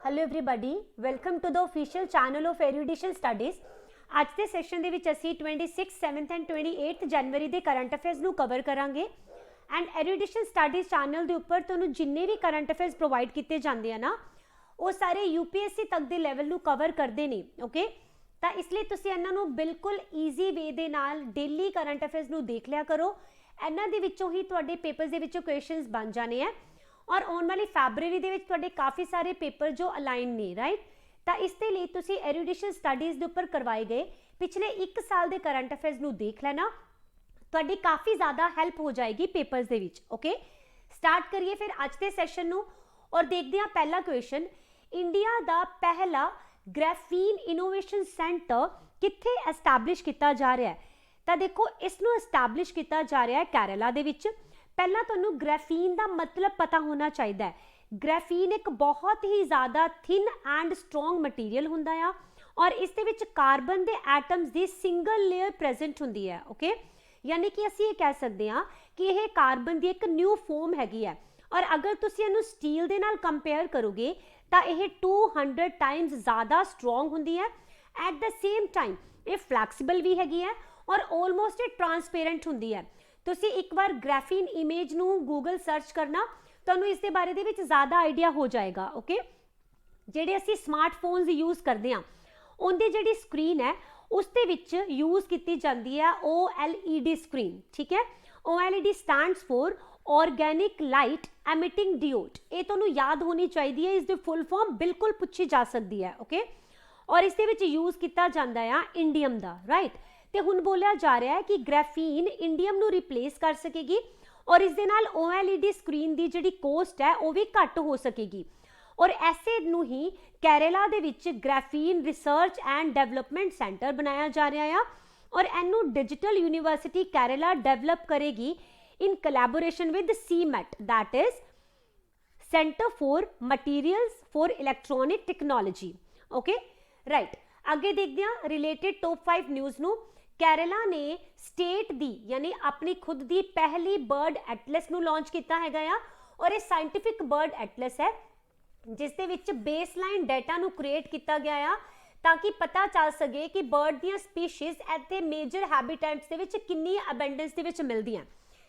Hello everybody, welcome to the official channel of Erudition Studies. ਅੱਜ ਦੇ session ਦੇ ਵਿੱਚ ਅਸੀਂ 26, 7th ਐਂਡ 28 ਜਨਵਰੀ ਦੇ ਕਰੰਟ ਅਫੇਅਰਸ ਨੂੰ ਕਵਰ ਕਰਾਂਗੇ। ਐਂਡ ਐਰੂਡੀਸ਼ਨ ਸਟੱਡੀਜ਼ ਚੈਨਲ ਦੇ ਉੱਪਰ ਤੁਹਾਨੂੰ ਜਿੰਨੇ ਵੀ ਕਰੰਟ ਅਫੇਅਰਸ ਪ੍ਰੋਵਾਈਡ ਕੀਤੇ ਜਾਂਦੇ ਆ ਨਾ, ਉਹ ਸਾਰੇ UPSC ਤੱਕ ਦੇ ਲੈਵਲ ਨੂੰ ਕਵਰ ਕਰਦੇ ਨੇ। ਓਕੇ, ਤਾਂ ਇਸ ਲਈ ਤੁਸੀਂ ਇਹਨਾਂ ਨੂੰ ਬਿਲਕੁਲ ਈਜ਼ੀ ਵੇ ਦੇ ਨਾਲ ਡੇਲੀ ਕਰੰਟ ਅਫੇਅਰਸ ਨੂੰ ਦੇਖ ਲਿਆ ਕਰੋ। ਇਹਨਾਂ ਦੇ ਵਿੱਚੋਂ ਹੀ ਤੁਹਾਡੇ ਪੇਪਰਸ ਦੇ ਵਿੱਚੋਂ ਕੁਐਸਚਨਸ ਬਣ ਜਾਣੇ ਆ और आने वाली फैबररी ਦੇ ਵਿੱਚ ਤੁਹਾਡੇ ਕਾਫੀ ਸਾਰੇ ਪੇਪਰ ਜੋ ਅਲਾਈਨ ਨੇ, ਰਾਈਟ। ਤਾਂ ਇਸ ਦੇ ਲਈ ਤੁਸੀਂ ਐਰੂਡੀਸ਼ਨ ਸਟੱਡੀਜ਼ ਦੇ ਉੱਪਰ ਕਰਵਾਏ ਗਏ ਪਿਛਲੇ 1 ਸਾਲ ਦੇ ਕਰੰਟ ਅਫੇਅਰਸ ਨੂੰ ਦੇਖ ਲੈਣਾ, ਤੁਹਾਡੀ ਕਾਫੀ ਜ਼ਿਆਦਾ ਹੈਲਪ ਹੋ ਜਾਏਗੀ ਪੇਪਰਸ ਦੇ ਵਿੱਚ। ਓਕੇ, ਸਟਾਰਟ ਕਰੀਏ ਫਿਰ ਅੱਜ ਦੇ ਸੈਸ਼ਨ ਨੂੰ ਔਰ ਦੇਖਦੇ ਹਾਂ ਪਹਿਲਾ ਕੁਐਸਚਨ। ਇੰਡੀਆ ਦਾ ਪਹਿਲਾ ਗ੍ਰੈਫੀਨ ਇਨੋਵੇਸ਼ਨ ਸੈਂਟਰ ਕਿੱਥੇ ਐਸਟੈਬਲਿਸ਼ ਕੀਤਾ ਜਾ ਰਿਹਾ ਹੈ? ਤਾਂ ਦੇਖੋ, ਇਸ ਨੂੰ ਐਸਟੈਬਲਿਸ਼ ਕੀਤਾ ਜਾ ਰਿਹਾ ਹੈ ਕੇਰਲਾ ਦੇ ਵਿੱਚ। ਪਹਿਲਾਂ ਤੁਹਾਨੂੰ ਗ੍ਰੈਫੀਨ ਦਾ ਮਤਲਬ ਪਤਾ ਹੋਣਾ ਚਾਹੀਦਾ ਹੈ। ਗ੍ਰੈਫੀਨ ਇੱਕ ਬਹੁਤ ਹੀ ਜ਼ਿਆਦਾ ਥਿਨ ਐਂਡ ਸਟਰੋਂਗ ਮਟੀਰੀਅਲ ਹੁੰਦਾ ਆ ਔਰ ਇਸ ਦੇ ਵਿੱਚ ਕਾਰਬਨ ਦੇ ਐਟਮਸ ਦੀ ਸਿੰਗਲ ਲੇਅਰ ਪ੍ਰੈਜ਼ੈਂਟ ਹੁੰਦੀ ਹੈ। ਓਕੇ, ਯਾਨੀ ਕਿ ਅਸੀਂ ਇਹ ਕਹਿ ਸਕਦੇ ਹਾਂ ਕਿ ਇਹ ਕਾਰਬਨ ਦੀ ਇੱਕ ਨਿਊ ਫੋਮ ਹੈਗੀ ਹੈ ਔਰ ਅਗਰ ਤੁਸੀਂ ਇਹਨੂੰ ਸਟੀਲ ਦੇ ਨਾਲ ਕੰਪੇਅਰ ਕਰੋਗੇ ਤਾਂ ਇਹ 200 ਟਾਈਮਸ ਜ਼ਿਆਦਾ ਸਟਰੋਂਗ ਹੁੰਦੀ ਹੈ। ਐਟ ਦ ਸੇਮ ਟਾਈਮ ਇਹ ਫਲੈਕਸੀਬਲ ਵੀ ਹੈਗੀ ਹੈ ਔਰ ਆਲਮੋਸਟ ਇਹ ਟਰਾਂਸਪੇਰੈਂਟ ਹੁੰਦੀ ਹੈ। ਤੁਸੀਂ ਇੱਕ ਵਾਰ ਗ੍ਰੈਫੀਨ ਇਮੇਜ ਨੂੰ ਗੂਗਲ ਸਰਚ ਕਰਨਾ, ਤੁਹਾਨੂੰ ਇਸ ਦੇ ਬਾਰੇ ਦੇ ਵਿੱਚ ਜ਼ਿਆਦਾ ਆਈਡੀਆ ਹੋ ਜਾਏਗਾ। ਓਕੇ, ਜਿਹੜੇ ਅਸੀਂ ਸਮਾਰਟਫੋਨਸ ਯੂਜ਼ ਕਰਦੇ ਹਾਂ ਉਹਦੀ ਜਿਹੜੀ ਸਕਰੀਨ ਹੈ ਉਸ ਦੇ ਵਿੱਚ ਯੂਜ਼ ਕੀਤੀ ਜਾਂਦੀ ਹੈ OLED ਸਕਰੀਨ। ਠੀਕ ਹੈ, OLED stands for organic light emitting diode. ਇਹ ਤੁਹਾਨੂੰ ਯਾਦ ਹੋਣੀ ਚਾਹੀਦੀ ਹੈ, ਇਸ ਦੀ ਫੁੱਲ ਫਾਰਮ ਬਿਲਕੁਲ ਪੁੱਛੀ ਜਾ ਸਕਦੀ ਹੈ। ਓਕੇ, ਔਰ ਇਸ ਦੇ ਵਿੱਚ ਯੂਜ਼ ਕੀਤਾ ਜਾਂਦਾ ਆ ਇੰਡੀਅਮ ਦਾ, ਰਾਈਟ। ਤੇ ਹੁਣ ਬੋਲਿਆ ਜਾ ਰਿਹਾ ਹੈ ਕਿ ਗ੍ਰੈਫੀਨ ਇੰਡੀਅਮ ਨੂੰ ਰਿਪਲੇਸ ਕਰ ਸਕੇਗੀ ਔਰ ਇਸ ਦੇ ਨਾਲ OLED ਸਕਰੀਨ ਦੀ ਜਿਹੜੀ ਕੋਸਟ ਹੈ ਉਹ ਵੀ ਘੱਟ ਹੋ ਸਕੇਗੀ। ਔਰ ਐਸੇ ਨੂੰ ਹੀ ਕੇਰਲਾ ਦੇ ਵਿੱਚ ਗ੍ਰੈਫੀਨ ਰਿਸਰਚ ਐਂਡ ਡਿਵੈਲਪਮੈਂਟ ਸੈਂਟਰ ਬਣਾਇਆ ਜਾ ਰਿਹਾ ਆ ਔਰ ਇਹਨੂੰ ਡਿਜੀਟਲ ਯੂਨੀਵਰਸਿਟੀ ਕੇਰਲਾ ਡਿਵੈਲਪ ਕਰੇਗੀ in collaboration with CMET, that is Center for Materials for Electronic Technology। Okay, right. ਅੱਗੇ ਦੇਖਦੇ ਹਾਂ ਰਿਲੇਟਡ ਟੌਪ 5 ਨਿਊਜ਼ ਨੂੰ। ਕੇਰਲਾ ਨੇ ਸਟੇਟ ਦੀ ਯਾਨੀ ਆਪਣੀ ਖੁਦ ਦੀ ਪਹਿਲੀ ਬਰਡ ਐਟਲਸ ਨੂੰ ਲਾਂਚ ਕੀਤਾ ਹੈਗਾ ਆ ਔਰ ਇਹ ਸਾਇੰਟਿਫਿਕ ਬਰਡ ਐਟਲਸ ਹੈ ਜਿਸ ਦੇ ਵਿੱਚ ਬੇਸਲਾਈਨ ਡਾਟਾ ਨੂੰ ਕ੍ਰੀਏਟ ਕੀਤਾ ਗਿਆ ਆ ਤਾਂ ਕਿ ਪਤਾ ਚੱਲ ਸਕੇ ਕਿ ਬਰਡ ਦੀਆਂ ਸਪੀਸ਼ੀਜ਼ ਇੱਥੇ ਮੇਜਰ ਹੈਬਿਟੈਟਸ ਦੇ ਵਿੱਚ ਕਿੰਨੀ ਅਬੈਂਡੈਂਸ ਦੇ ਵਿੱਚ ਮਿਲਦੀਆਂ।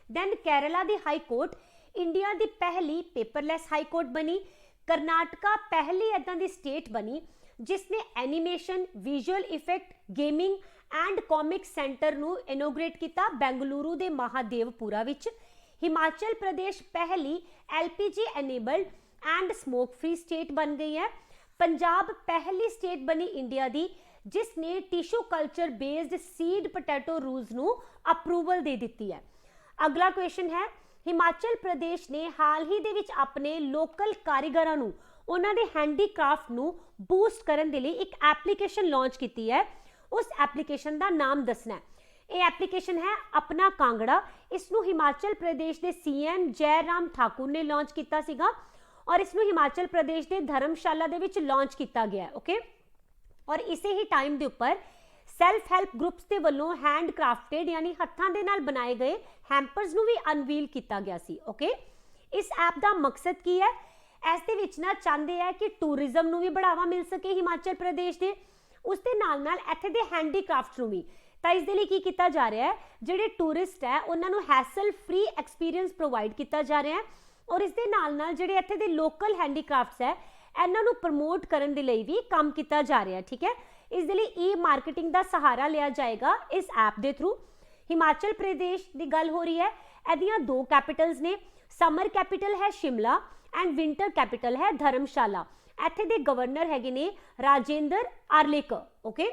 ਦੈਨ ਕੇਰਲਾ ਦੀ ਹਾਈ ਕੋਰਟ ਇੰਡੀਆ ਦੀ ਪਹਿਲੀ ਪੇਪਰਲੈਸ ਹਾਈ ਕੋਰਟ ਬਣੀ। ਕਰਨਾਟਕਾ ਪਹਿਲੀ ਇੱਦਾਂ ਦੀ ਸਟੇਟ ਬਣੀ ਜਿਸ ਨੇ animation, visual effect, gaming and comic centre ਨੂੰ ਇਨੋਗ੍ਰੇਟ ਕੀਤਾ ਬੈਂਗਲੁਰੂ ਦੇ ਮਹਾਦੇਵਪੁਰਾ ਵਿੱਚ। ਹਿਮਾਚਲ ਪ੍ਰਦੇਸ਼ ਪਹਿਲੀ LPG enabled and smoke free state ਬਣ ਗਈ ਹੈ। ਪੰਜਾਬ ਪਹਿਲੀ ਸਟੇਟ ਬਣੀ ਇੰਡੀਆ ਦੀ ਜਿਸ ਨੇ tissue culture based seed potato rules ਨੂੰ ਅਪਰੂਵਲ ਦੇ ਦਿੱਤੀ ਹੈ। ਅਗਲਾ ਕੁਐਸਚਨ ਹੈ, ਹਿਮਾਚਲ ਪ੍ਰਦੇਸ਼ ਨੇ ਹਾਲ ਹੀ ਦੇ ਵਿੱਚ ਆਪਣੇ ਲੋਕਲ ਕਾਰੀਗਰਾਂ ਨੂੰ ਉਹਨਾਂ ਦੇ ਹੈਂਡੀਕ੍ਰਾਫਟ ਨੂੰ ਬੂਸਟ ਕਰਨ ਦੇ ਲਈ ਇੱਕ ਐਪਲੀਕੇਸ਼ਨ ਲਾਂਚ ਕੀਤੀ ਹੈ। ਉਸ ਐਪਲੀਕੇਸ਼ਨ ਦਾ ਨਾਮ ਦੱਸਣਾ ਹੈ। ਇਹ ਐਪਲੀਕੇਸ਼ਨ ਹੈ ਆਪਣਾ ਕਾਂਗੜਾ। ਇਸ ਨੂੰ ਹਿਮਾਚਲ ਪ੍ਰਦੇਸ਼ ਦੇ CM ਜੈਰਾਮ ਠਾਕੁਰ ਨੇ ਲਾਂਚ ਕੀਤਾ ਸੀਗਾ ਔਰ ਇਸ ਨੂੰ ਹਿਮਾਚਲ ਪ੍ਰਦੇਸ਼ ਦੇ ਧਰਮਸ਼ਾਲਾ ਦੇ ਵਿੱਚ ਲਾਂਚ ਕੀਤਾ ਗਿਆ। ਓਕੇ, ਔਰ ਇਸੇ ਹੀ ਟਾਈਮ ਦੇ ਉੱਪਰ ਸੈਲਫ ਹੈਲਪ ਗਰੁੱਪਸ ਦੇ ਵੱਲੋਂ ਹੈਂਡ ਕ੍ਰਾਫਟਡ ਯਾਨੀ ਹੱਥਾਂ ਦੇ ਨਾਲ ਬਣਾਏ ਗਏ ਹੈਂਪਰਸ ਨੂੰ ਵੀ ਅਨਵੀਲ ਕੀਤਾ ਗਿਆ ਸੀ। ਓਕੇ, ਇਸ ਐਪ ਦਾ ਮਕਸਦ ਕੀ ਹੈ? ਇਸ ਦੇ ਵਿੱਚ ਨਾ ਚਾਹੁੰਦੇ ਆ ਕਿ ਟੂਰਿਜ਼ਮ ਨੂੰ ਵੀ ਬੜਾਵਾ ਮਿਲ ਸਕੇ ਹਿਮਾਚਲ ਪ੍ਰਦੇਸ਼ ਦੇ, ਉਸ ਦੇ ਨਾਲ ਇੱਥੇ ਦੇ ਹੈਂਡੀਕ੍ਰਾਫਟਸ ਨੂੰ ਵੀ। ਤਾਂ ਇਸ ਦੇ ਲਈ ਕੀ ਕੀਤਾ ਜਾ ਰਿਹਾ ਹੈ, ਜਿਹੜੇ ਟੂਰਿਸਟ ਹੈ ਉਹਨਾਂ ਨੂੰ ਹੈਸਲ ਫ੍ਰੀ ਐਕਸਪੀਰੀਅੰਸ ਪ੍ਰੋਵਾਈਡ ਕੀਤਾ ਜਾ ਰਿਹਾ ਹੈ ਔਰ ਇਸ ਦੇ ਨਾਲ ਜਿਹੜੇ ਇੱਥੇ ਦੇ ਲੋਕਲ ਹੈਂਡੀਕ੍ਰਾਫਟਸ ਹੈ ਇਹਨਾਂ ਨੂੰ ਪ੍ਰਮੋਟ ਕਰਨ ਦੇ ਲਈ ਵੀ ਕੰਮ ਕੀਤਾ ਜਾ ਰਿਹਾ ਹੈ। ਠੀਕ ਹੈ, ਇਸ ਦੇ ਲਈ ਮਾਰਕੀਟਿੰਗ ਦਾ ਸਹਾਰਾ ਲਿਆ ਜਾਏਗਾ ਇਸ ਐਪ ਦੇ ਥਰੂ। ਹਿਮਾਚਲ ਪ੍ਰਦੇਸ਼ ਦੀ ਗੱਲ ਹੋ ਰਹੀ ਹੈ, ਇਹਦੀਆਂ 2 ਕੈਪੀਟਲਸ ਨੇ। ਸਮਰ ਕੈਪੀਟਲ ਹੈ ਸ਼ਿਮਲਾ ਐਂਡ ਵਿੰਟਰ ਕੈਪੀਟਲ ਹੈ ਧਰਮਸ਼ਾਲਾ। ਇੱਥੇ ਦੇ ਗਵਰਨਰ ਹੈਗੇ ਨੇ Rajendra Arlekar. Okay,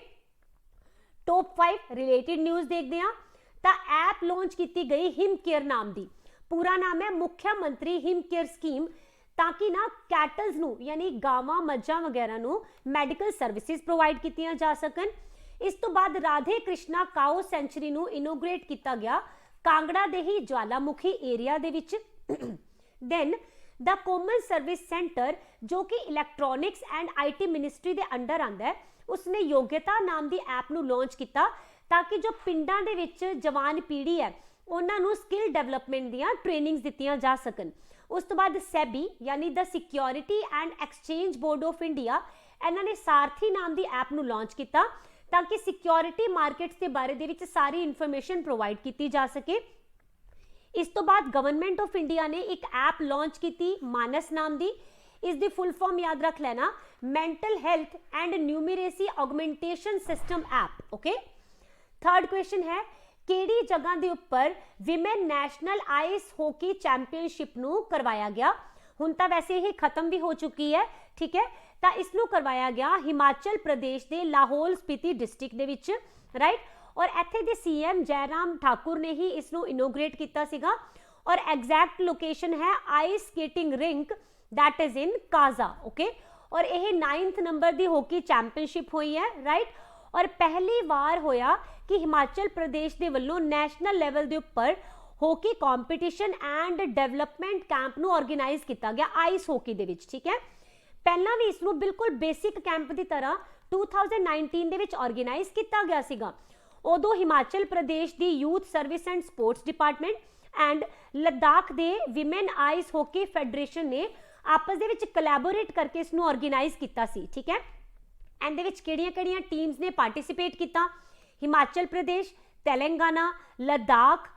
top 5 related news ਦੇਖਦੇ ਹਾਂ। ਤਾਂ ਐਪ ਲਾਂਚ ਕੀਤੀ ਗਈ ਹਿਮ ਕੇਅਰ ਨਾਮ ਦੀ। ਪੂਰਾ ਨਾਮ ਹੈ ਮੁੱਖ ਮੰਤਰੀ ਹਿਮ ਕੇਅਰ ਸਕੀਮ, ਤਾਂ ਕਿ ਨਾ ਕੈਟਲਸ ਨੂੰ ਯਾਨੀ ਗਾਵਾਂ ਮੱਝਾਂ ਵਗੈਰਾ ਨੂੰ ਮੈਡੀਕਲ ਸਰਵਿਸਿਜ਼ ਪ੍ਰੋਵਾਈਡ ਕੀਤੀਆਂ ਜਾ ਸਕਣ। ਇਸ ਤੋਂ ਬਾਅਦ ਰਾਧੇ ਕ੍ਰਿਸ਼ਨਾ ਕਾਓ ਸੈਂਚੁਰੀ ਨੂੰ ਇਨੋਗ੍ਰੇਟ ਕੀਤਾ ਗਿਆ ਕਾਂਗੜਾ ਦੇ ਹੀ ਜਵਾਲਾਮੁਖੀ ਏਰੀਆ ਦੇ ਵਿੱਚ। ਦੈਨ ਦਾ ਕਾਮਨ ਸਰਵਿਸ ਸੈਂਟਰ ਜੋ ਕਿ ਇਲੈਕਟ੍ਰੋਨਿਕਸ ਐਂਡ IT ਮਿਨਿਸਟਰੀ ਦੇ ਅੰਡਰ ਆਉਂਦਾ ਹੈ, ਉਸਨੇ ਯੋਗਤਾ ਨਾਮ ਦੀ ਐਪ ਨੂੰ ਲਾਂਚ ਕੀਤਾ ਤਾਂ ਕਿ ਜੋ ਪਿੰਡਾਂ ਦੇ ਵਿੱਚ ਜਵਾਨ ਪੀੜ੍ਹੀ ਹੈ ਉਹਨਾਂ ਨੂੰ ਸਕਿੱਲ ਡਿਵੈਲਪਮੈਂਟ ਦੀਆਂ ਟ੍ਰੇਨਿੰਗਸ ਦਿੱਤੀਆਂ ਜਾ ਸਕਣ। उस तो बाद सैबी यानी the security and exchange board of India, इन्होंने सारथी नाम की ऐप नूं लॉन्च किया ताकि सिक्योरिटी मार्केट्स के बारे दे विच सारी इन्फॉर्मेशन प्रोवाइड की जा सके। इस तो बाद गवर्नमेंट ऑफ इंडिया ने एक ऐप लॉन्च की मानस नाम की, इसकी फुल फॉर्म याद रख लेना, mental health and numeracy augmentation system app. Okay, third question है केड़ी जगह के उपर women national ice hockey championship नूं करवाया गया। हुण तां वैसे ही खत्म भी हो चुकी है, ठीक है, तां इसनूं करवाया गया हिमाचल प्रदेश के लाहौल स्पीति डिस्ट्रिक्ट दे विच, राइट। और इत्थे दे सीएम जयराम ठाकुर ने ही इसनूं इनोग्रेट किया सीगा और एग्जैक्ट लोकेशन है ice skating rink that is in Kaza. Okay, और यह 9th नंबर की हॉकी चैंपीयनशिप हुई है, राइट। और पहली बार होया कि हिमाचल प्रदेश के वल्लों नैशनल लेवल के उपर hockey competition and development camp नूं ऑर्गेनाइज किया गया आइस हॉकी दे विच, ठीक है। पहला भी इसनूं बिल्कुल बेसिक कैंप की तरह 2019 दे विच ऑर्गेनाइज किया गया सीगा। उदों हिमाचल प्रदेश की youth service and sports department and Ladakh के विमेन आइस हॉकी फैडरेशन ने आपस दे विच कोलैबोरेट करके इसनूं ऑर्गेनाइज किया सी, ठीक है। एंड विच किहड़ियां-किहड़ियां टीम्स ने पार्टिसिपेट किया, Himachal Pradesh, Telangana, Ladakh,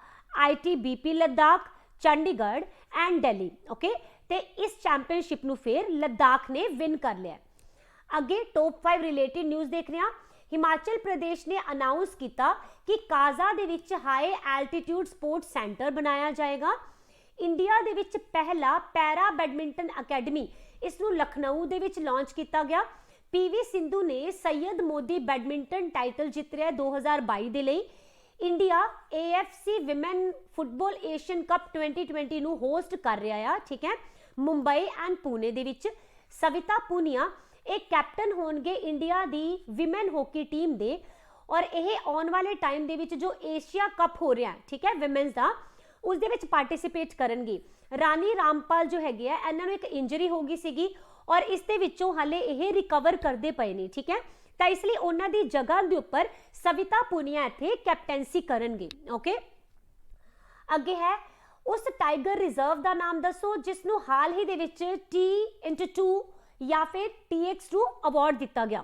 ITBP Ladakh, Chandigarh and Delhi. Okay, ते इस चैंपीयनशिप नूं फिर लद्दाख ने विन कर लिया। अगे टॉप 5 रिलेटेड न्यूज़ देख रहे हैं। हिमाचल प्रदेश ने अनाउंस किया कि काजा दे विच हाई एल्टीट्यूड स्पोर्ट्स सेंटर बनाया जाएगा। इंडिया दे विच पहला पैरा बैडमिंटन अकैडमी इसनूं लखनऊ दे विच लॉन्च किया गया। PV सिंधु ने सैयद मोदी बैडमिंटन टाइटल जीत लिया 2022 दे लई। India AFC women football Asian cup 2020 नूं होस्ट कर रहा है, ठीक है, मुंबई एंड पुणे दे विच। सविता पूनिया एक कैप्टन होणगे इंडिया दी विमेन हॉकी टीम दे और यह आने वाले टाइम दे विच जो एशिया कप हो रहा है, ठीक है, विमेन्स का, उस दे विच पार्टिसिपेट करनगी। रानी रामपाल जो हैगे आ, इन्हां नूं एक इंजरी हो गई सीगी और इस दे विचों हाले यह रिकवर करते पे ने, ठीक है, तो इसलिए उन्हां दी जगह दे उपर सविता पूनिया इत्थे कैप्टनसी करनगे। ओके, अगे है उस टाइगर रिजर्व का नाम दसो जिसनों हाल ही दे विच T/2 या फिर TX2 अवार्ड दिता गया।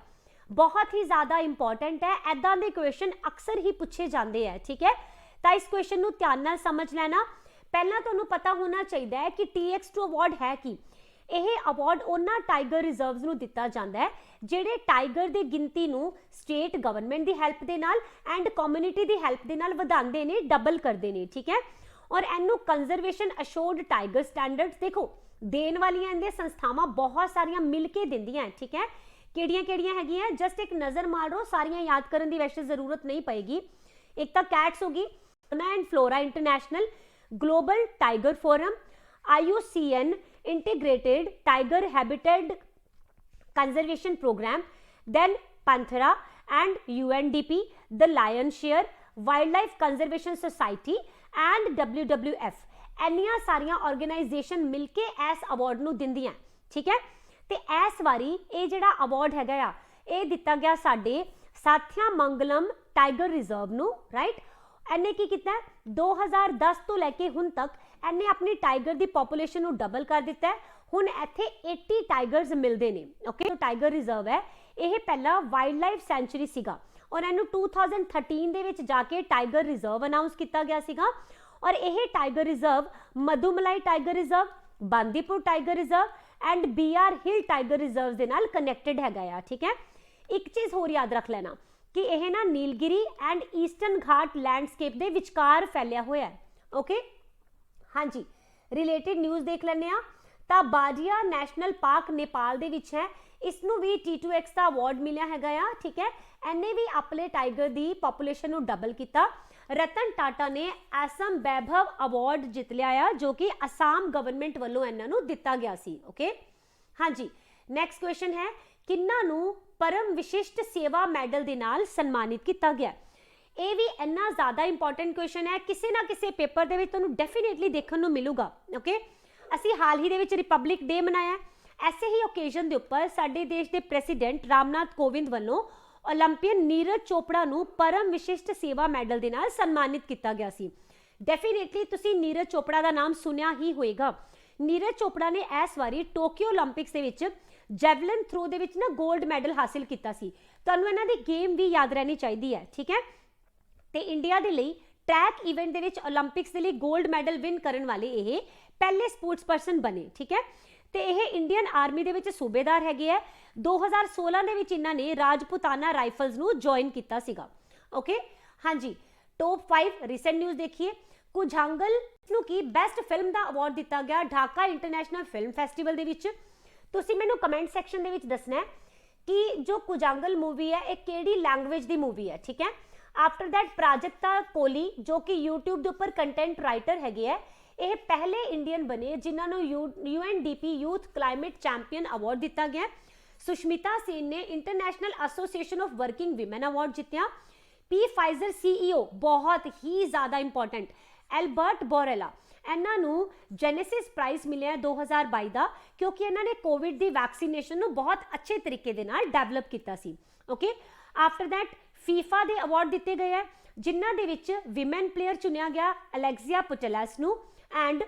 बहुत ही ज्यादा इंपॉर्टेंट है, ऐदा दे क्वेश्चन अक्सर ही पूछे जाते हैं, ठीक है, तो इस क्वेश्चन नूं ध्यान नाल समझ लेना। पहला तुहानूं पता होना चाहिए कि TX2 अवार्ड है कि यह अवार्ड उन्हां टाइगर रिजर्व्स नूं दिता जाता है जिहड़े टाइगर की गिनती नूं स्टेट गवर्नमेंट की हैल्प दे नाल एंड कम्यूनिटी की हैल्प दे नाल वधांदे ने, डबल करते हैं, ठीक है। और इनू कंजरवेशन अशोर्ड टाइगर स्टैंडर्ड्स देखो देन वालियां इहदे संस्थावां बहुत सारियां मिल के दिंदियां हैं, ठीक है। किहड़ियां हैगियां जस्ट एक नज़र मारो, सारियां याद करने की वैसे जरूरत नहीं पएगी। एक तो कैट्स होगी, Fauna and Flora International, Global Tiger Forum, IUCN Integrated Tiger Habitat Conservation Programme, then Panthera and UNDP, the Lion Share, Wildlife Conservation Society and WWF। इन्नियां सारियां ऑर्गेनाइजेशन मिलके इस अवार्ड नूं दिंदियां, ठीक है। तो इस बारी ये जिहड़ा अवार्ड हैगा आ, ये दिता गया साडे साथिया मंगलम टाइगर रिजर्व नूं, राइट। इन्हें की किया 2010 तो लैके हुण तक इन्हें अपनी टाइगर की पॉपुलेशन नूं डबल कर दिता है। हुण इत्थे 80 टाइगर्स मिलते हैं। ओके, तो टाइगर रिजर्व है यह पहला वाइल्ड लाइफ सेंचुरी सीगा और इनू 2013 दे विच जाके टाइगर रिजर्व अनाउंस किया गया सीगा। और यह tiger reserve Mudumalai tiger reserve, Bandipur tiger reserve and BR hill tiger reserve के नाल कनैक्टेड है, ठीक है। एक चीज़ होर याद रख लेना कि यह ना Nilgiri and eastern Ghat landscape के विचकार फैलिया हुआ है। ओके, हाँ जी, रिलेटेड न्यूज़ देख लेने तो बाडिया नैशनल पार्क नेपाल दे विच है, इसनू भी T2X का अवार्ड मिलया है, ठीक है। इन्हें भी अपने टाइगर की पॉपुलेशन नू डबल किया। रतन टाटा ने असम वैभव अवार्ड जित लिया जो कि असम गवर्नमेंट वालों इन्हों दिता गया सी। ओके, हाँ जी, नैक्सट क्वेश्चन है किन्ना नू परम विशिष्ट सेवा मैडल दे नाल सन्मानित किया गया। ये भी इन्ना ज़्यादा इंपॉर्टेंट क्वेश्चन है, किसी ना किसी पेपर दे विच तुहानूं डेफिनेटली देखने को मिलूगा। ओके, असी हाल ही दे विच रिपब्लिक डे मनाया, ऐसे ही ओकेजन के उपर साडे देश के प्रेसिडेंट रामनाथ कोविंद वालों ओलंपियन नीरज चोपड़ा नूं परम विशिष्ट सेवा मैडल दे नाल सन्मानित किया गया सी। डेफिनेटली तुसी नीरज चोपड़ा का नाम सुनिया ही होएगा नीरज चोपड़ा ने इस वारी टोक्यो ओलंपिक्स दे विच जैवलिन थ्रो दे विच ना गोल्ड मैडल हासिल किया सी। तुहानूं इन्हां दी गेम भी याद रहनी चाहिए है, ठीक है। तो इंडिया के लिए ट्रैक इवेंट दे विच ओलंपिक्स के लिए गोल्ड मैडल विन करने वाले ये पहले स्पोर्ट्स पर्सन बने, ठीक है। तो यह इंडियन आर्मी दे विच सूबेदार हैगे है। 2016 दे विच इन्हां ने राजपुताना राइफल्स नूं ज्वाइन किया सीगा। ओके, हाँ जी। टॉप 5 रीसेंट न्यूज़ देखिए। कुजांगल नूं की बेस्ट फिल्म का अवार्ड दिता गया ढाका इंटरनेशनल फिल्म फैसटीवल दे विच। तुसीं मैनूं कमेंट सैक्शन दे विच दसना है कि जो कुजांगल मूवी है एक केड़ी लैंग्वेज की मूवी है, ठीक है। आफ्टर दैट प्राजक्ता कोहली जो कि यूट्यूब के उपर कंटेंट राइटर हैगे है, ये पहले इंडियन बने जिन्होंने UNDP youth climate champion award दिता गया। सुष्मिता सेन ने international association of working women award जीत्या। पी फाइजर CEO बहुत ही ज़्यादा इंपॉर्टेंट एल्बर्ट बोरेला, इन्हों जेनेसिस प्राइज मिले 2022 का क्योंकि इन्होंने कोविड की वैक्सीनेशन बहुत अच्छे तरीके दे नाल डेवलप किया सी। ओके, आफ्टर दैट फीफा के अवार्ड दिते गए हैं जिन्हां दे विच विमेन प्लेयर चुनिया गया एलेक्सिया पुटेलेस नूं एंड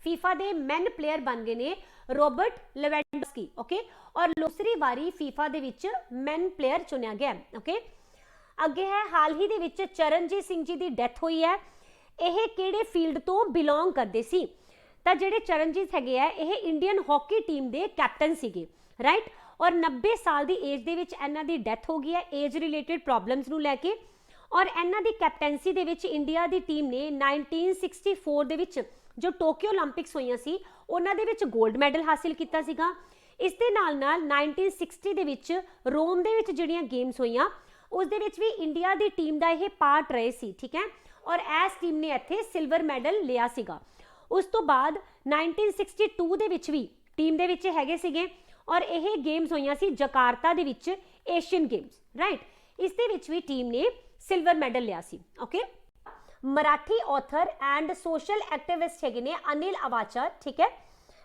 फीफा के मैन प्लेयर बन गए ने रॉबर्ट लेवेंडोस्की। ओके, और दूसरी बारी फीफा दे विच मैन प्लेयर चुनिया गया। ओके, अगे है हाल ही दे विच चरणजीत सिंह जी की डेथ हुई है। यह किहड़े फील्ड तो बिलोंग करते सी? तां जिहड़े चरणजीत हैगे है यह इंडियन हॉकी टीम के कैप्टन सीगे, राइट। और 90 साल की एज दे विच इन्हां दी डेथ हो गई है एज रिलेटेड प्रॉब्लम्स नूं लैके। और इन्हां दी कैप्टनसी दे विच इंडिया की टीम ने 1964 दे विच जो टोक्यो ओलंपिक्स होईयां सी उन्हां दे विच गोल्ड मैडल हासिल किया सीगा। इस दे नाल नाल 1960 दे विच रोम दे विच जिहड़ियां गेम्स होईयां उस दे विच भी इंडिया की टीम का यह पार्ट रहे सी, ठीक है। और इस टीम ने इत्थे सिल्वर मैडल लिया सीगा। उस तो बाद 1962 दे विच भी टीम दे विच हैगे सीगे और यह गेम्स होईयां सी जकार्ता दे विच एशियन गेम्स, राइट। इस दे विच भी टीम ने सिल्वर मैडल लिया सी। Okay, Marathi author and social activist हैगे ने अनिल अवाचर, ठीक है।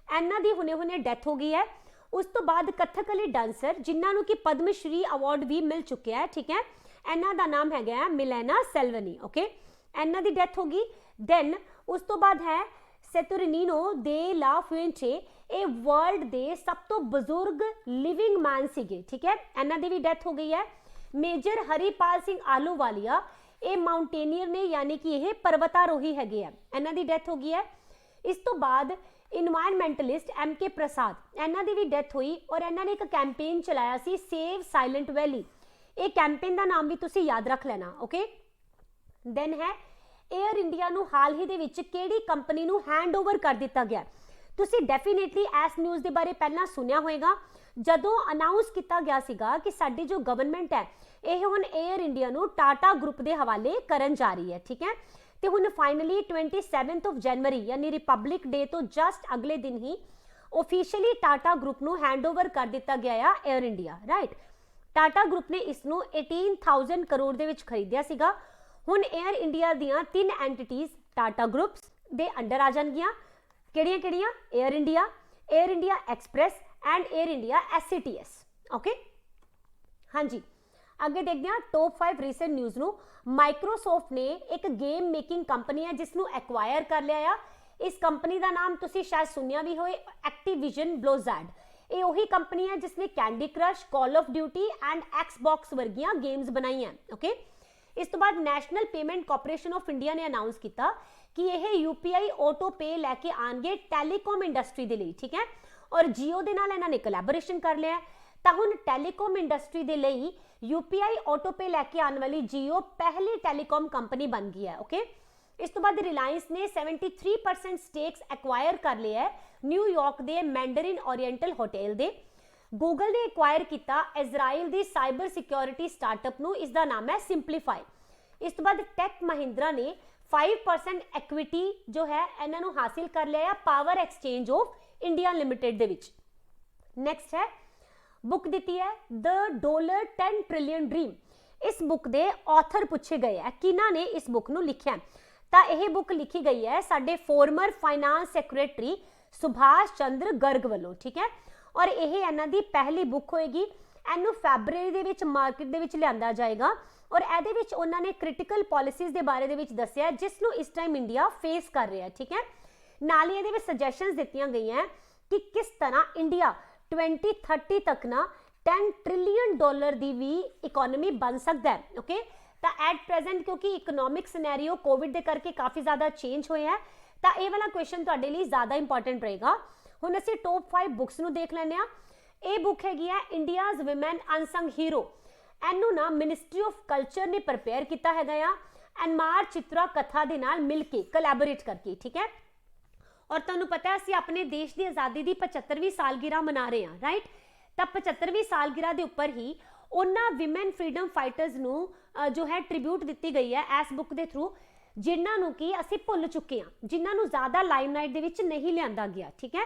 इन्हां दी हुणे डेथ हो गई है। उस तो बाद कथकली डांसर जिन्होंने कि पद्मश्री अवार्ड भी मिल चुका है, ठीक है। इन्हां दा नाम है मिलेना सेल्वनी। ओके, इन्हां दी डेथ होगी। दैन उस तो बाद है सेतुरिनिनो दे ला फ्यूंचे, ये वर्ल्ड दे सब तो बजुर्ग लिविंग मैन सीगे, ठीक है। इन्हां दी भी डेथ हो गई है। मेजर हरिपाल सिंह आलूवालिया ये माउंटेनियर ने यानी कि यह पर्वतारोही हैगे है, इन्हां दी डेथ हो गई है। इस तो बाद इन्वायरमेंटलिस्ट MK प्रसाद, इन्हां दी भी डेथ हुई और इन्हां ने एक कैंपेन चलाया सी सेव साइलेंट वैली। ये कैंपेन का नाम भी तुसी याद रख लेना। ओके, देन है एयर इंडिया नूं हाल ही दे विच किहड़ी कंपनी नूं हैंड ओवर कर दिता गया। तुसी डेफिनेटली इस न्यूज़ के बारे पहला सुनिया होएगा जदों अनाउंस किया गया सीगा कि साडी जो गवर्नमेंट है यह हुण एयर इंडिया नूं टाटा ग्रुप के हवाले करन जा रही है, ठीक है। तो हुण फाइनली 27 जनवरी यानी रिपब्लिक डे तो जस्ट अगले दिन ही ऑफिशियली टाटा ग्रुप नूं हैंड ओवर कर दिता गया है air India, right. Tata group ने इसनूं 18,000 करोड़ दे विच खरीदिया सीगा। हुण एयर इंडिया दियां 3 एंटिटीज़ टाटा ग्रुप्स दे अंडर आ जाणगियां। किहड़ियां-किहड़ियां? Air India express and Air India SCTS। Okay, हाँ जी। अगे देखते हैं टॉप 5 रीसेंट न्यूज़ नूं। माइक्रोसॉफ्ट ने एक गेम मेकिंग कंपनी है जिसनूं एक्वायर कर लिया है। इस कंपनी का नाम तुसी शायद सुनिया भी होए, एक्टिविजन ब्लिज़र्ड। ये वही कंपनी है जिसने Candy Crush, Call of Duty and Xbox वर्गियां गेम्स बनाई हैं। ओके, इस तो बाद National Payment Corporation of India ने अनाउंस किया कि यह UPI ऑटो पे लैके आएंगे टैलीकॉम इंडस्ट्री के लिए, ठीक है। और जियो दे नाल इन्हां ने कोलैबोरेशन कर लिया। तो हुण टैलीकॉम इंडस्ट्री के लिए UPI ऑटो पे लैके आने वाली जियो पहली टैलीकॉम कंपनी बन गई है। ओके, इस तो बाद रिलायंस ने 73% स्टेक्स एक्वायर कर लिया है न्यूयॉर्क के मैंडरिन ओरिएंटल होटल दे। गूगल ने एक्वायर किया इजराइल की साइबर सिक्योरिटी स्टार्टअप नूं, इसका नाम है सिंपलीफाई। इस तो बाद टेक महिंद्रा ने 5% एक्विटी जो है इन्हों हासिल कर लिया power exchange of India limited they which. Next है बुक दी है द $10 ट्रिलियन ड्रीम। इस बुक के ऑथर पूछे गए हैं किन्हां ने इस बुक नूं लिखिया। तो यह बुक लिखी गई है साडे farmer finance secretary Subhash Chandra Garg वालों, ठीक है। और यह इन्हां दी पहली बुक होएगी। इनू फैबररी दे विच मार्केट दे विच लिआंदा जाएगा और एहदे विच उन्हां ने क्रिटिकल पॉलिसीज़ के बारे दे विच दस्सिया जिसनूं इस टाइम इंडिया फेस कर रहा है, ठीक है। नाल ही इहदे विच सजैशनस दित्तियां गईयां कि किस तरह इंडिया 2030 तक ना $10 ट्रिलियन दी भी इकोनॉमी बन सकता है। ओके, तो एट प्रेजेंट क्योंकि इकोनॉमिक सिनेरियो कोविड के करके काफ़ी ज़्यादा चेंज होया है, तो ये वाला क्वेश्चन तुहाडे लई ज़्यादा इंपॉर्टेंट रहेगा। हुण असीं टॉप 5 बुक्स नूं देख लैंदे आ। ये बुक हैगी है इंडियाज़ विमेन अनसंग हीरो, इनू ना मिनिस्ट्री ऑफ कल्चर ने प्रिपेयर किया हैगा एनमार चित्रा कथा दे नाल मिल के कोलैबोरेट करके, ठीक है। और तुहानूं पता है असीं अपने देश की आज़ादी की 75वीं सालगिरह मना रहे हैं, राइट। तो 75वीं सालगिरह के उपर ही उन्हां विमेन फ्रीडम फाइटर्स नूं जो है ट्रिब्यूट दी गई है इस बुक के थ्रू, जिन्हों की असीं भुल चुके हैं, जिन्होंने ज़्यादा लाइमलाइट दे विच नहीं लिआंदा गया, ठीक है।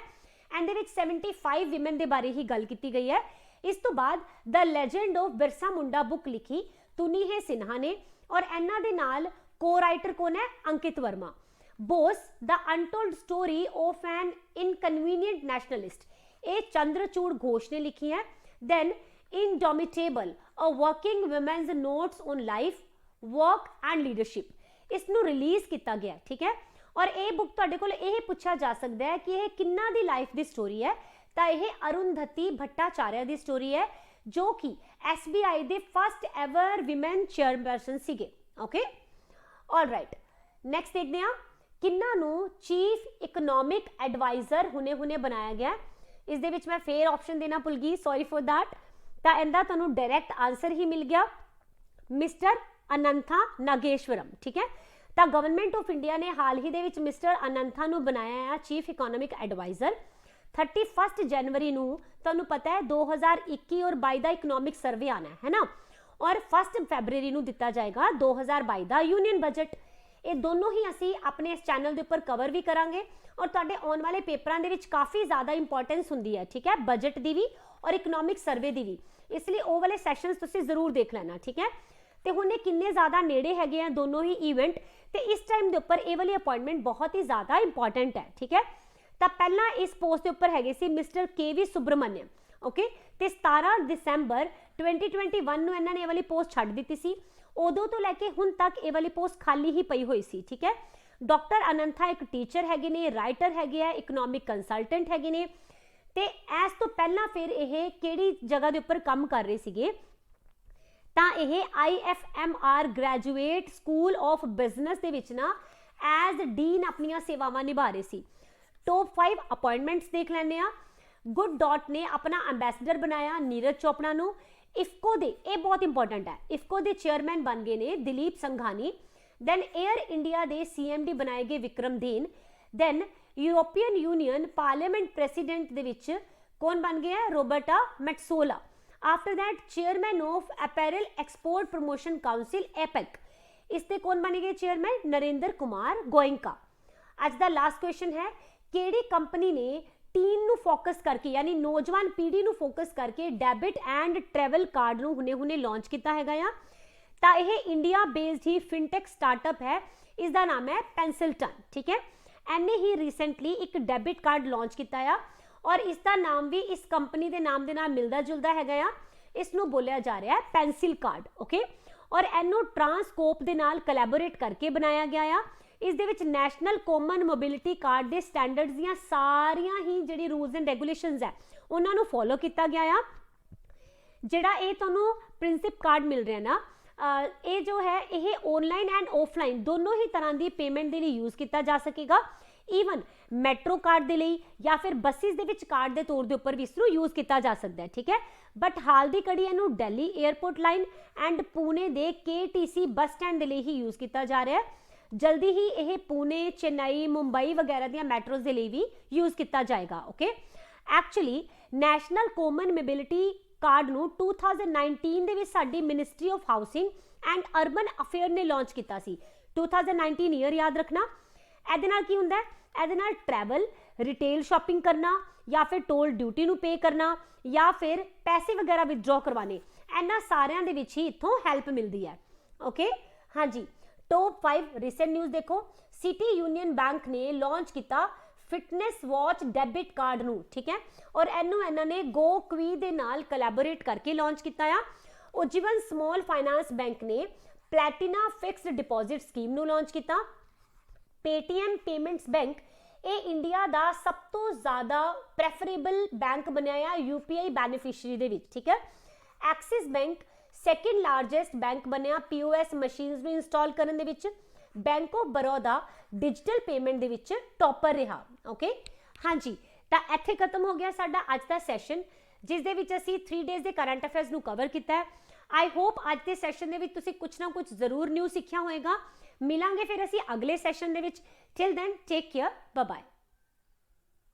एंड 75 विमेन के बारे ही गल की गई है। इस तो बाद the legend of Birsa Munda book लिखी तुनीहे सिन्हा ने, और इन्हां दे नाल को राइटर कौन है, Ankit Verma. Bose the untold story of an inconvenient nationalist, ये चंद्रचूड़ घोष ने लिखी है। Then indomitable a working women's notes on life work and leadership, इसनू रिलीज किया गया, ठीक है। और ये बुक तुहाडे कोल यह पूछा जा सकता है कि यह किन्ना दी लाइफ की स्टोरी है, तो यह अरुंधति भट्टाचार्य की स्टोरी है, जो कि SBI दे फर्स्ट एवर विमेन चेयरपर्सन सीगे। ओके, ऑलराइट, नैक्सट देखते हैं किन्ना नू चीफ इकनॉमिक एडवाइजर हुने हुने बनाया गया। इस दे विच मैं फिर ऑप्शन देना भुल गई, सॉरी फॉर दैट। तो इहदा तुहानू डायरैक्ट आंसर ही मिल गया, मिस्टर अनंथा नागेश्वरम, ठीक है। तो गवर्नमेंट ऑफ इंडिया ने हाल ही दे विच मिस्टर अनंथा नू बनाया है चीफ इकोनॉमिक एडवाइजर। 31 जनवरी नू तुहानू पता है 2021 और 22 का इकोनॉमिक सर्वे आना है ना, और 1 फैबररी नू दिता जाएगा 2022 का यूनियन बजट। ये दोनों ही असी अपने इस चैनल के उपर कवर भी करांगे, और तुहाडे आने वाले पेपरां दे विच काफ़ी ज़्यादा इंपॉर्टेंस हुंदी है, ठीक है, बजट की भी और इकोनॉमिक सर्वे की भी, इसलिए वो वाले सैशनस तुसीं जरूर देख लेना, ठीक है। तो हुणे किन्ने ज़्यादा नेड़े हैगे हैं दोनों ही इवेंट, तो इस टाइम के उपर ये वाली अपॉइंटमेंट बहुत ही ज़्यादा इंपॉर्टेंट है, ठीक है। तो पहला इस पोस्ट के उपर हैगे सी मिस्टर KV सुब्रमण्यम, ओके। तो 17 दिसंबर 2021 नूं इन्हां ने ये वाली पोस्ट छड्ड दित्ती सी, उदों तो लैके हुण तक ये वाली पोस्ट खाली ही पई हुई सी, ठीक है। डॉक्टर अनंथा एक टीचर हैगे ने, राइटर हैगे है, इकोनॉमिक कंसलटेंट हैगे ने, ते इस तो पहला फिर यह किहड़ी जगह के उपर काम कर रहे सीगे, तां यह IFMR graduate school of business दे विच ना एज डीन अपनियां सेवावां निभा रहे सी। टॉप 5 अपॉइंटमेंट्स देख लैंदे आ। गुड डॉट ने अपना अंबैसडर बनाया नीरज चोपड़ा नूं। इफको दे, ये बहुत इंपॉर्टेंट है, इफको दे चेयरमैन बन गए ने Dilip Sanghani. Then Air India दे CMD बनाए गए Vikram Dev. Then European Union parliament president दे विच कौन बन गया, Roberta Metsola. After that chairman of apparel export promotion council APEC, इससे कौन बने गए चेयरमैन, नरेंद्र कुमार गोयंका। आज का लास्ट क्वेश्चन है, केड़ी कंपनी ने टीन नू फोकस करके यानी नौजवान पीढ़ी नू फोकस करके डेबिट एंड ट्रैवल कार्ड नू हुने हुने लॉन्च किया है। तो यह इंडिया बेस्ड ही फिनटेक स्टार्टअप है, इसका नाम है पेंसिल्टन, ठीक है। एने ही रिसेंटली एक डेबिट कार्ड लॉन्च किया, और इसका नाम भी इस कंपनी के नाम के नाल मिलता जुलता है, इसनू बोलिया जा रहा है पेंसिल कार्ड, ओके। और इनू ट्रांसकोप के नाल कोलैबोरेट करके बनाया गया। इस दे विच नैशनल कॉमन मोबिलिटी कार्ड के स्टैंडर्ड्स दियां सारियां ही जिहड़ी रूल्स एंड रेगूलेशनस है उन्हां नू फॉलो किया गया। जिहड़ा ये तुहानू प्रिंसिप कार्ड मिल रहा ना, ये जो है ये ऑनलाइन एंड ऑफलाइन दोनों ही तरह की पेमेंट के लिए यूज़ किया जा सकेगा। ईवन मैट्रो कार्ड के लिए या फिर बसिस दे विच कार्ड के तौर के उपर भी इसनू यूज़ किया जा सकता है, ठीक है। बट हाल की घड़ी इनू Delhi airport line and Pune के KTC बस स्टैंड के लिए ही यूज़ किया जा रहा है। जल्दी ही यह पुणे, चेन्नई, मुंबई वगैरह दी मैट्रोज के लिए भी यूज़ किया जाएगा, okay. Actually national common mobility card नू 2019 दे विच साडी ministry of housing and urban affair ने लॉन्च किया सी। 2019 ईयर याद रखना। ਇਹਦੇ ਨਾਲ ਕੀ ਹੁੰਦਾ ਹੈ, ਇਹਦੇ ਨਾਲ ट्रैवल, रिटेल शॉपिंग करना या फिर टोल ड्यूटी नू पे करना या फिर पैसे वगैरह विदड्रॉ करवाने, इन्हां सारियां दे विच ही इत्थों हैल्प मिलती है, ओके। हाँ जी, टॉप 5 रिसेंट न्यूज़ देखो। सिटी यूनियन बैंक ने लॉन्च किया फिटनेस वॉच डेबिट कार्ड नू, ठीक है। और इनू इन्होंने गो क्वी दे नाल कोलैबोरेट करके लॉन्च किया। उज्जीवन स्मॉल फाइनेंस बैंक ने प्लैटिना फिक्स्ड डिपॉजिट स्कीम नू लॉन्च किया। पेटीएम पेमेंट्स बैंक ਇਹ ਇੰਡੀਆ ਦਾ ਸਭ ਤੋਂ ਜ਼ਿਆਦਾ ਪ੍ਰੈਫਰੇਬਲ ਬੈਂਕ ਬਣਿਆ ਆ UPI ਬੈਨੀਫੀਸ਼ੀਅਰੀ ਦੇ ਵਿੱਚ, ਠੀਕ ਹੈ। Axis bank second largest bank ਬਣਿਆ POS ਮਸ਼ੀਨਸ ਨੂੰ ਇੰਸਟਾਲ ਕਰਨ ਦੇ ਵਿੱਚ। Bank of Baroda digital payment ਦੇ ਵਿੱਚ ਟੌਪਰ ਰਿਹਾ। ਓਕੇ, ਹਾਂਜੀ, ਤਾਂ ਇੱਥੇ ਖਤਮ ਹੋ ਗਿਆ ਸਾਡਾ ਅੱਜ ਦਾ ਸੈਸ਼ਨ, ਜਿਸ ਦੇ ਵਿੱਚ ਅਸੀਂ 3 ਡੇਜ਼ ਦੇ ਕਰੰਟ ਅਫੇਅਰਸ ਨੂੰ ਕਵਰ ਕੀਤਾ ਹੈ। ਆਈ ਹੋਪ ਅੱਜ ਦੇ ਸੈਸ਼ਨ ਦੇ ਵਿੱਚ ਤੁਸੀਂ ਕੁਛ ਨਾ ਕੁਛ ਜ਼ਰੂਰ ਨਿਊ ਸਿੱਖਿਆ ਹੋਏਗਾ। ਮਿਲਾਂਗੇ ਫਿਰ ਅਸੀਂ ਅਗਲੇ ਸੈਸ਼ਨ ਦੇ ਵਿੱਚ। Till then take care, bye bye.